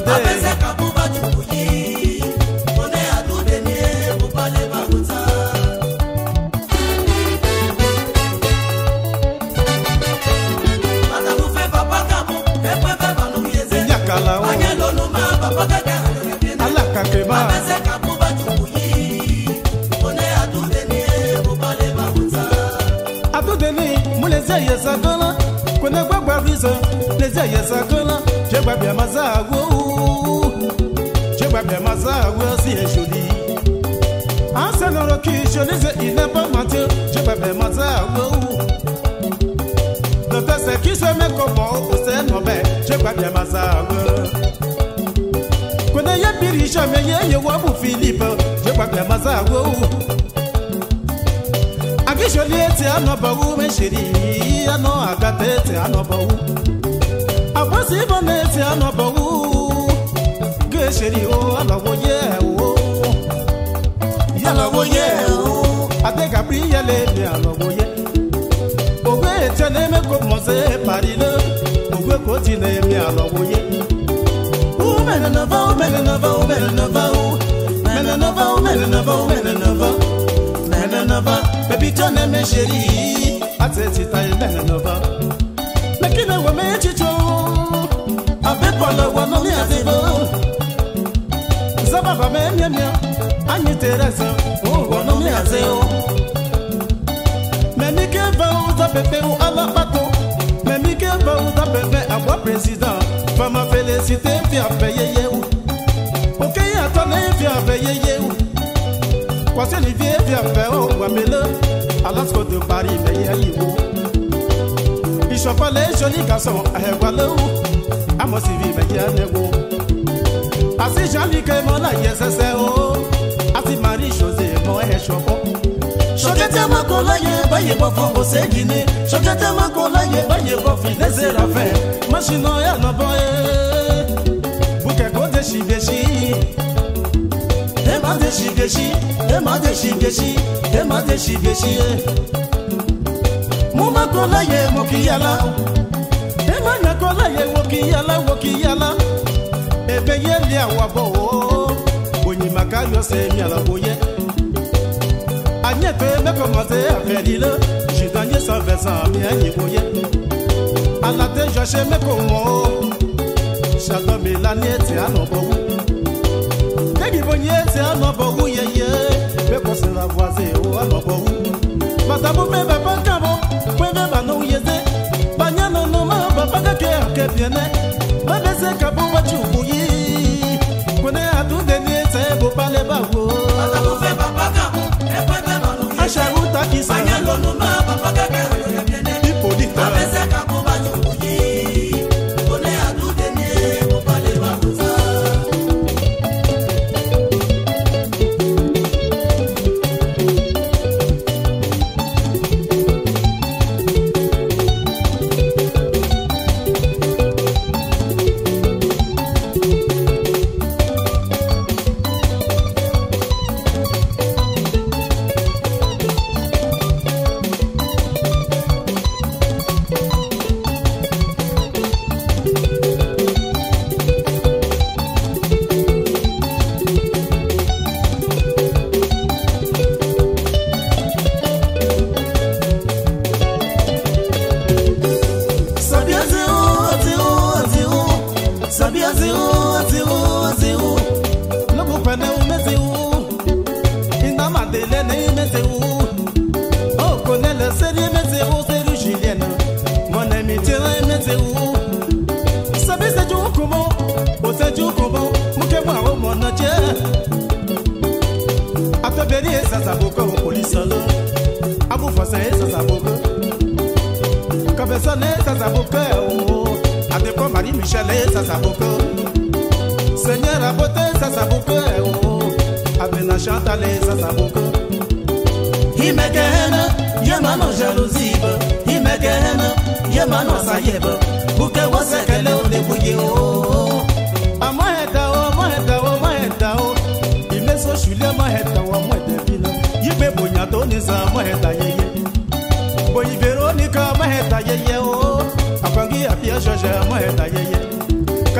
Chode. Baby, turn me chérie, à cette taille, Melanova. Mais qui ne voit mes chichos, avec pas le one on est à zéro. Zababa, mais bien, Annie Thérèse, oh, on est à zéro. Mais Mickey va où t'as bébé ou à la bateau. Mais Mickey va où t'as bébé à moi président. Femme félicité, fier payé, ok, attendez, fier payé. Quand c'est l'hiver, viens faire au Guamele, à l'asco de Paris, mais il y a il chope les jolis garçons, à Gualou, à mon civil, mais il y a Nego. À ces jolis que mon aïe, c'est oh, à ces maris, José, mon échopo. Choquette ma colaye, baye, bofon, au Séguiné, choquette ma colaye, baye, bofin, des érafins, machine, à la boye, bouquet, côté, chivéchi. Ema Muma kola ye mokiyala. Ema kola ye wokiyala. Ebe ye lia wabo. Boni makayo se mi ala boye. Agnete me commencer à faire l'île. J'ai gagné 120 ans mi ani boye. Ala te joche me komo. Chado me la nete anobo. Negi bonye te anobo ye ye. Me kose la voise o anobo. Matabu me baba kamo. Kwebe bano yeze. Banyano no ma baba ke biene. Mabese kabu wachubu yi. Kone atu deni te bo pale bawo. Matabu fe baba kamo. Kwebe bano yeze. Asharuta kisa. Banyano no ma baba ke biene. Ipolita. Mabese kabu wachubu yi. Kone atu deni bo pale bawo.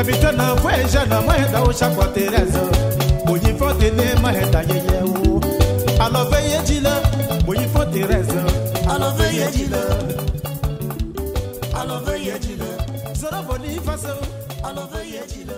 Evite na voyage na maheda o chakwa Teresa. Moyi fonte ne maheda yeye o. Alove yejila, moyi fonte Teresa. Alove yejila. Alove yejila. Zora boni faso. Alove yejila.